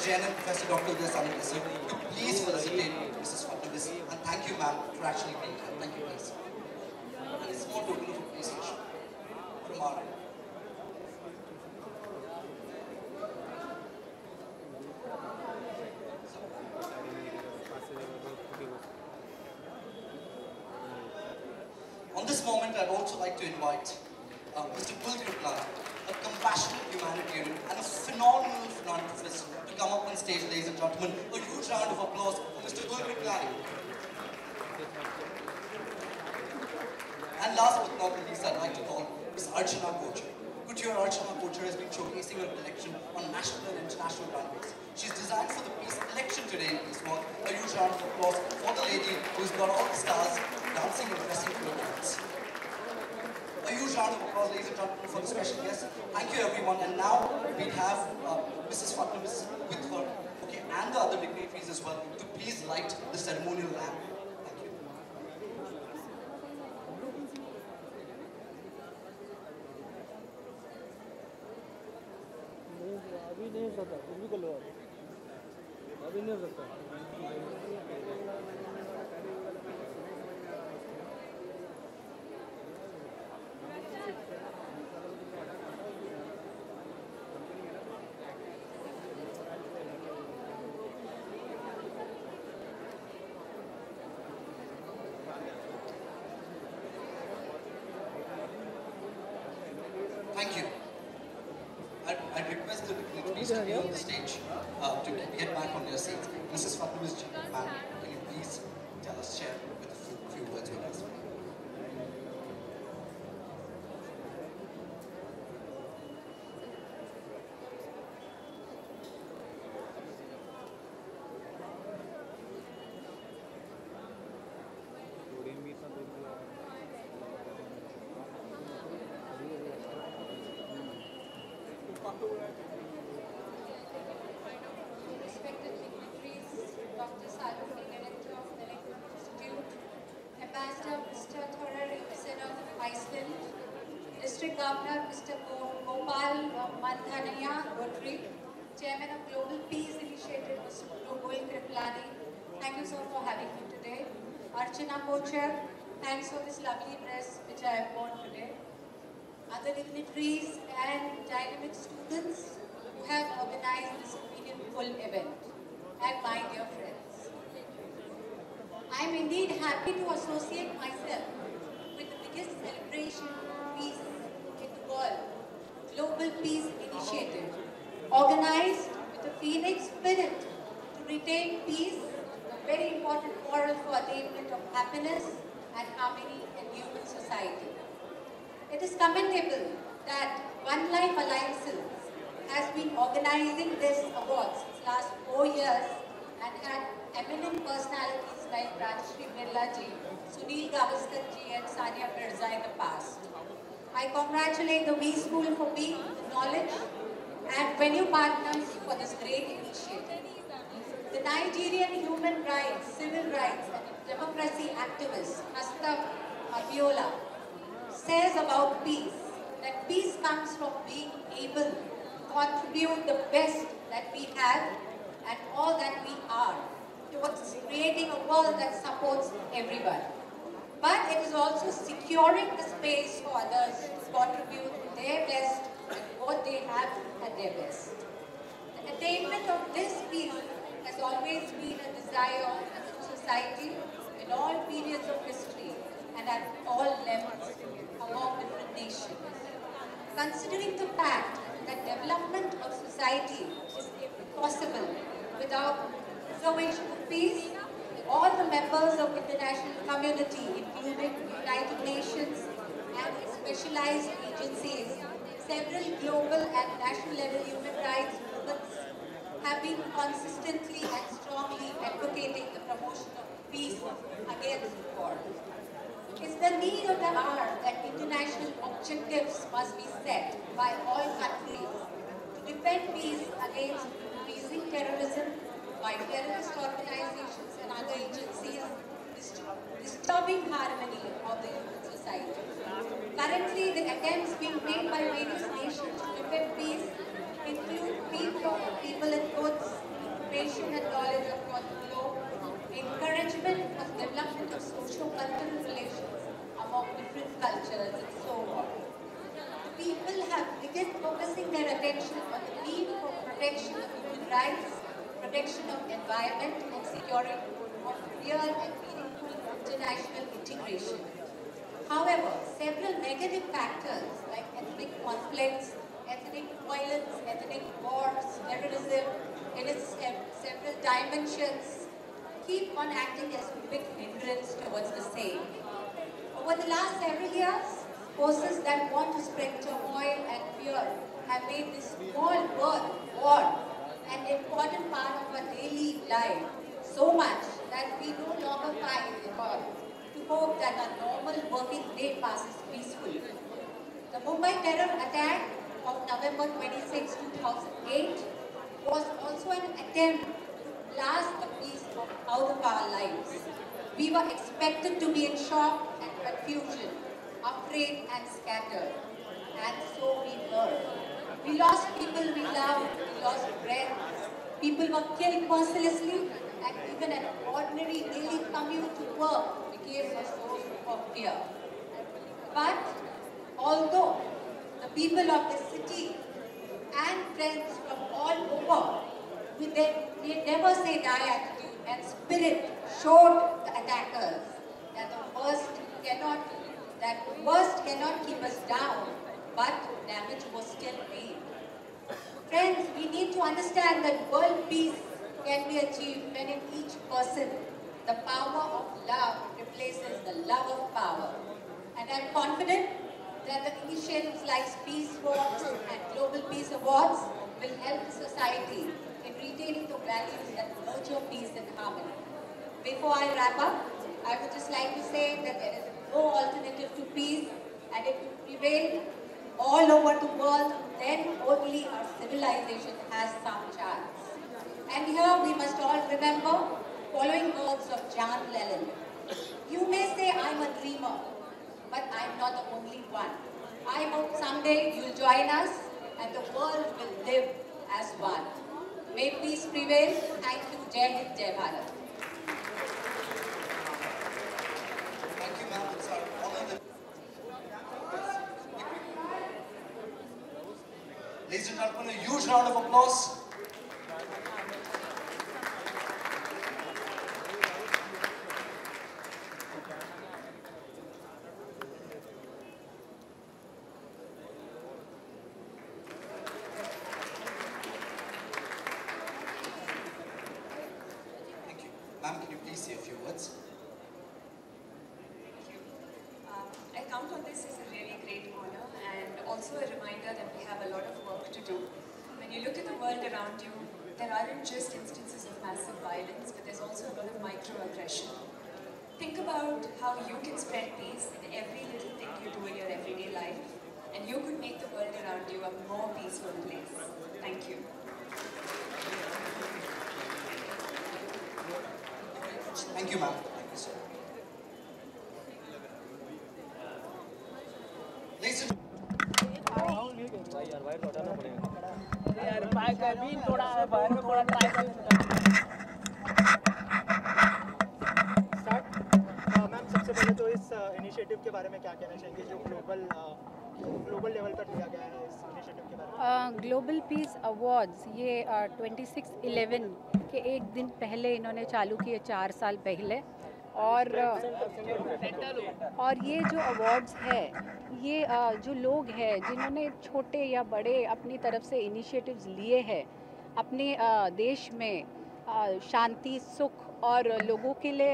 JNM Professor Dr. Uday Sani sir, to please felicitate Mrs. Fadnavis, and thank you, ma'am, for actually being here. Thank you, please. And a small token of appreciation from our end. On this moment, I'd also like to invite Mr. Gul Kriplani, a compassionate humanitarian and a phenomenal philanthropist, to come up on stage, ladies and gentlemen. A huge round of applause for Mr. Gul Kriplani. And last but not least, I'd like to call Ms. Archana Kochar. Couture Archana Kochar has been showcasing her collection on national and international runways. She's designed for the Peace Collection today in Peace Walk. A huge round of applause for the lady who's got all the stars dancing and dressing for her dance. A huge round of applause, ladies and gentlemen, for the special guest. Thank you, everyone. And now we have Mrs. Fadnavis with her, okay, and the other dignitaries as well, to please light the ceremonial lamp. Thank you. अभी नहीं हो सकता, कुछ भी कर लो अभी नहीं हो सकता। Thank you. I'd request the dignitaries to be on the stage to get back on their seats. Mrs. Fadnavis, ma'am, can you please tell us, share with a few words with us? Respected dignitaries, Dr. Saloni, Director of the Electoral Institute, Ambassador Mr. Thorer, Ambassador of Iceland, District Governor Mr. Gopal Mandhanaya, Rotary, Chairman of Global Peace Initiative, Mr. Gul Kriplani. Thank you, sir, for having me today. Archana Kochar, thanks for this lovely dress which I have worn today. Other dignitaries and dynamic students who have organized this meaningful event, and my dear friends. I am indeed happy to associate myself with the biggest celebration of peace in the world, Global Peace Initiative, organized with the Phoenix spirit to retain peace, a very important moral for attainment of happiness and harmony in human society. It is commendable that One Life Alliances has been organizing this award since last 4 years and had eminent personalities like Rajshri Birla ji, Sunil Gavaskar ji and Sania Mirza in the past. I congratulate the V School for being knowledge and venue partners for this great initiative. The Nigerian human rights, civil rights and democracy activist Hasta Abiola says about peace that peace comes from being able to contribute the best that we have and all that we are towards creating a world that supports everyone. But it is also securing the space for others to contribute their best and what they have at their best. The attainment of this peace has always been a desire of the society in all periods of history and at all levels among different nations. Considering the fact that development of society is impossible without preservation of peace, all the members of international community, including United Nations and its specialized agencies, several global and national level human rights movements have been consistently and strongly advocating the promotion of peace against war. It's the need of the hour that international objectives must be set by all countries to defend peace against increasing terrorism by terrorist organizations and other agencies disturbing harmony of the human society. Currently, the attempts being made by various nations to defend peace include people in goods, different cultures and so on. People have begun focusing their attention on the need for protection of human rights, protection of environment, and securing of real and meaningful international integration. However, several negative factors like ethnic conflicts, ethnic violence, ethnic wars, terrorism, in its several dimensions, keep on acting as a big hindrance towards the same. Over the last several years, forces that want to spread turmoil and fear have made this small word war an important part of our daily life, so much that we no longer find it hard to hope that our normal working day passes peacefully. The Mumbai terror attack of November 26, 2008 was also an attempt to blast the peace out of our lives. We were expected to be in shock and confusion, afraid and scattered. And so we were. We lost people we loved, we lost friends. People were killed mercilessly, and even an ordinary daily commute to work became a source of fear. But although the people of the city and friends from all over, with their never say die attitude and spirit, showed the attackers that the worst cannot keep us down, but damage was still made. Friends, we need to understand that world peace can be achieved when in each person the power of love replaces the love of power. And I'm confident that the initiatives like Peace Walks and Global Peace Awards will help society in retaining the values that nurture peace and harmony. Before I wrap up, I would just like to say that there is no alternative to peace, and if it prevails all over the world, then only our civilization has some chance. And here we must all remember following words of John Lennon. You may say I'm a dreamer, but I'm not the only one. I hope someday you'll join us and the world will live as one. May peace prevail. Thank you. Jai Hind, Jai Bharat. Thank you, ma'am. It's our honor that... Ladies and gentlemen, a huge round of applause. Thank you. Ma'am, can you please say a few words? I count on this as a really great honor and also a reminder that we have a lot of work to do. When you look at the world around you, there aren't just instances of massive violence, but there's also a lot of microaggression. Think about how you can spread peace in every little thing you do in your everyday life, and you could make the world around you a more peaceful place. Thank you. Thank you, ma'am. Thank you, sir. Ladies and यार wire हटाना पड़ेगा यार pipe का been थोड़ा wire में थोड़ा tight start ma'am सबसे पहले तो इस इनिशिएटिव के बारे में क्या कहना चाहेंगे जो ग्लोबल लेवल पर लिया गया है इस इनिशिएटिव के बारे में ग्लोबल पीस अवार्ड्स ये 26/11 के एक दिन पहले इन्होंने चालू किए 4 साल पहले और ये जो अवार्ड्स है ये जो लोग हैं जिन्होंने छोटे या बड़े अपनी तरफ से इनिशिएटिव्स लिए हैं अपने देश में शांति सुख और लोगों के लिए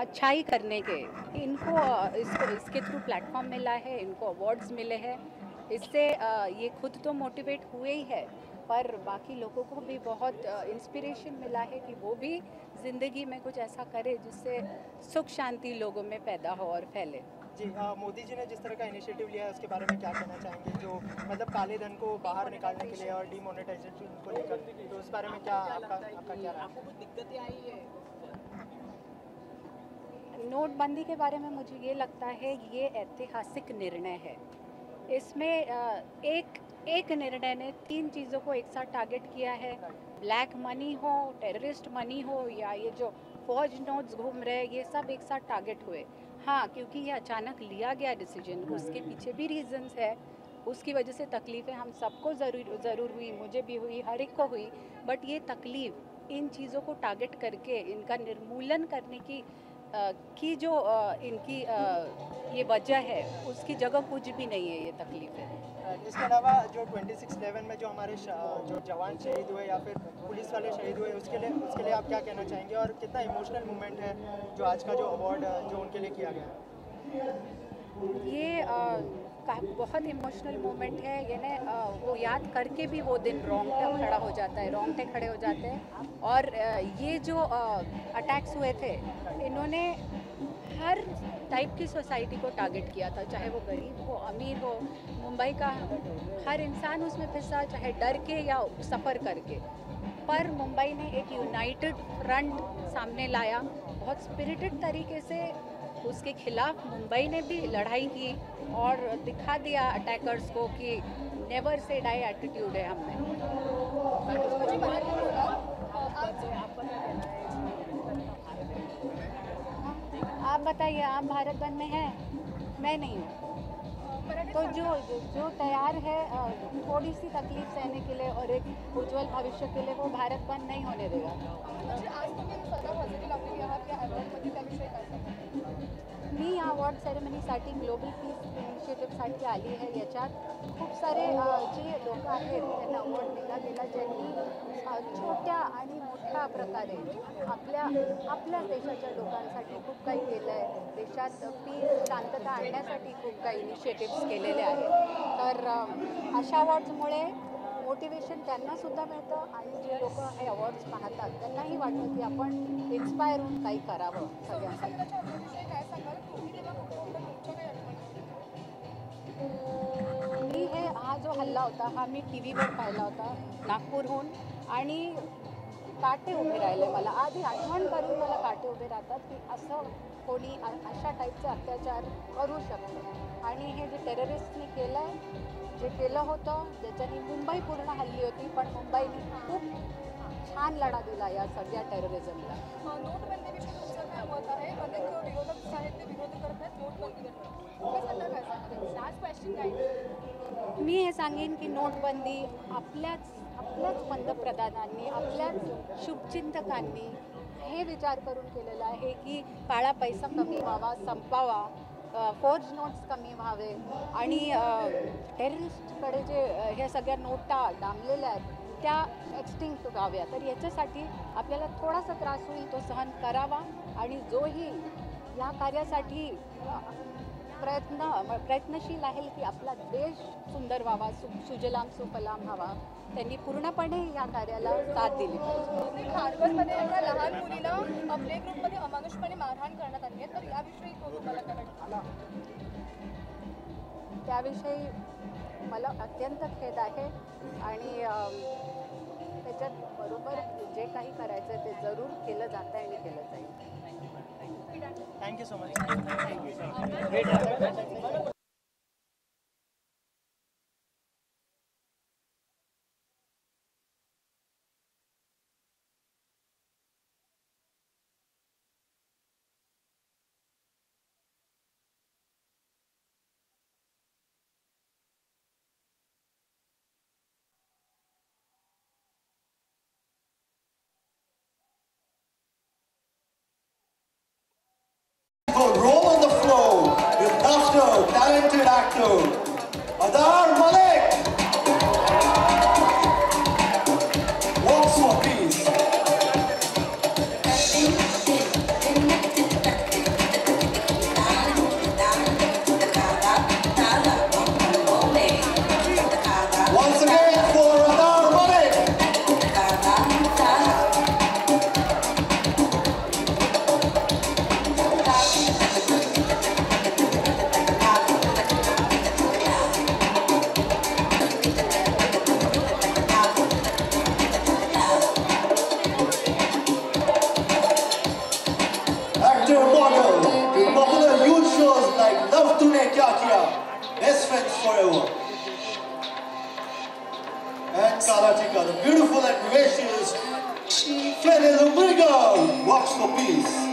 अच्छाई करने के इनको इसके थ्रू प्लेटफॉर्म मिला है, इनको अवार्ड्स मिले हैं। इससे ये खुद तो मोटिवेट हुए ही है पर बाकी लोगों को भी बहुत इंस्पिरेशन मिला है कि वो भी ज़िंदगी में कुछ ऐसा करे जिससे सुख शांति लोगों में पैदा हो और फैले। जी मोदी जी ने जिस तरह का इनिशिएटिव लिया है उसके बारे में क्या कहना चाहेंगे जो मतलब काले धन को बाहर निकालने के लिए और डिमोनेटाइजेशन को लेकर, तो उस बारे में क्या आपका क्या राय? आपको कुछ दिक्कतें आई है? नोटबंदी के बारे में मुझे ये लगता है ये ऐतिहासिक निर्णय है। इसमें एक निर्णय ने 3 चीज़ों को एक साथ टारगेट किया है। ब्लैक मनी हो, टेररिस्ट मनी हो या ये जो फौज नोट्स घूम रहे हैं, ये सब एक साथ टारगेट हुए। हाँ, क्योंकि ये अचानक लिया गया डिसीजन, उसके पीछे भी रीजंस है। उसकी वजह से तकलीफ़ें हम सबको ज़रूर हुई, मुझे भी हुई, हर एक को हुई। बट ये तकलीफ़ इन चीज़ों को टारगेट करके इनका निर्मूलन करने की जो इनकी ये वजह है, उसकी जगह कुछ भी नहीं है ये तकलीफ़ें। इसके अलावा जो 26/11 में जो हमारे जो जवान शहीद हुए या फिर पुलिस वाले शहीद हुए, उसके लिए आप क्या कहना चाहेंगे और कितना इमोशनल मोमेंट है जो आज का जो अवार्ड जो उनके लिए किया गया है? ये बहुत इमोशनल मोमेंट है। यानी वो याद करके भी वो दिन रोंगटे खड़े हो जाते हैं। और ये जो अटैक्स हुए थे, इन्होंने हर टाइप की सोसाइटी को टारगेट किया था, चाहे वो गरीब हो, अमीर हो। मुंबई का हर इंसान उसमें फंसा, चाहे डर के या सफ़र करके। पर मुंबई ने एक यूनाइटेड फ्रंट सामने लाया, बहुत स्पिरिटेड तरीके से उसके खिलाफ मुंबई ने भी लड़ाई की और दिखा दिया अटैकर्स को कि नेवर से डाई एटीट्यूड है हम में। आप बताइए, आप भारत बंद में हैं? मैं नहीं हूँ। तो जो तैयार है थोड़ी सी तकलीफ सहने के लिए और एक उज्जवल भविष्य के लिए, वो भारत बंद नहीं होने देगा। मी या अवॉर्ड सेरेमनीसाठी ग्लोबल पीस इनिशिएटिव्हसाठी आली आहे। याच्यात खूप सारे जे लोक आहेत त्यांना अवॉर्ड दिला गेला, ज्यांनी छोट्या आणि मोठ्या प्रकारे आपल्या देशाच्या लोकांसाठी खूप काही केलं आहे। देशात पीस शांतता आणण्यासाठी खूप काही इनिशिएटिव्स केलेले आहेत। तर अशा अवॉर्ड्समुळे मोटिवेशन त्यांनासुद्धा मिळतं आणि जे लोक हे अवॉर्ड्स पाहतात त्यांनाही वाटतं की आपण इन्स्पायर होऊन काही करावं सगळ्यांसाठी। हा जो हल्ला होता हा मी TV वर पाहिला होता नागपूरहून, आणि काटे उभे राहिले मला। आधी आठवण करून मला काटे उभे राहतात की असं कोणी अशा टाईपचे अत्याचार करू शकतं। आणि हे जे टेररिस्टने केलं होतं, ज्याच्याने मुंबई पूर्ण हल्ली होती, पण मुंबईने खूप छान लढा दिला या सगळ्या टेररिझमला। नोटबंदीविषयी तुमचं काय मत आहे? अनेक विरोधक आहेत ते विरोध करत आहेत नोटबंदीवर। लास्ट क्वेश्चन काय? मी हे सांगेन की नोटबंदी आपल्याच पंतप्रधानांनी, आपल्याच शुभचिंतकांनी हे विचार करून केलेला आहे की काळा पैसा कमी व्हावा, संपावा, फोर्ज नोट्स कमी व्हावे आणि टेररिस्टकडे जे ह्या सगळ्या नोटा डांबलेल्या आहेत त्या एक्सटिंक्ट व्हाव्या। तर याच्यासाठी आपल्याला थोडासा त्रास होईल, तो सहन करावा आणि जोही या कार्यासाठी प्रयत्नशील आहे की आपला देश सुंदर व्हावा, सुजलाम सुफलाम व्हावा, त्यांनी पूर्णपणे या कार्याला साथ दिली पाहिजे। खारघरमध्ये एका लहान मुलीला प्ले ग्रुपमध्ये अमानुषपणे मारहाण करण्यात आली आहे, तर याविषयी तुम्हाला काय वाटतं? त्याविषयी मला अत्यंत खेद आहे आणि त्याच्यात बरोबर जे काही करायचं ते जरूर केलं जातं आणि केलं जाईल। Thank you so much. Roll on the floor with laughter, talented actor, Adar Malik. Walks for peace. Once again for Adar Malik. Actor model in popular youth shows like Love Tune Kya Kiya, Best Friends Forever, and Karatika, the beautiful and gracious Fede Lubriga, Walks for Peace.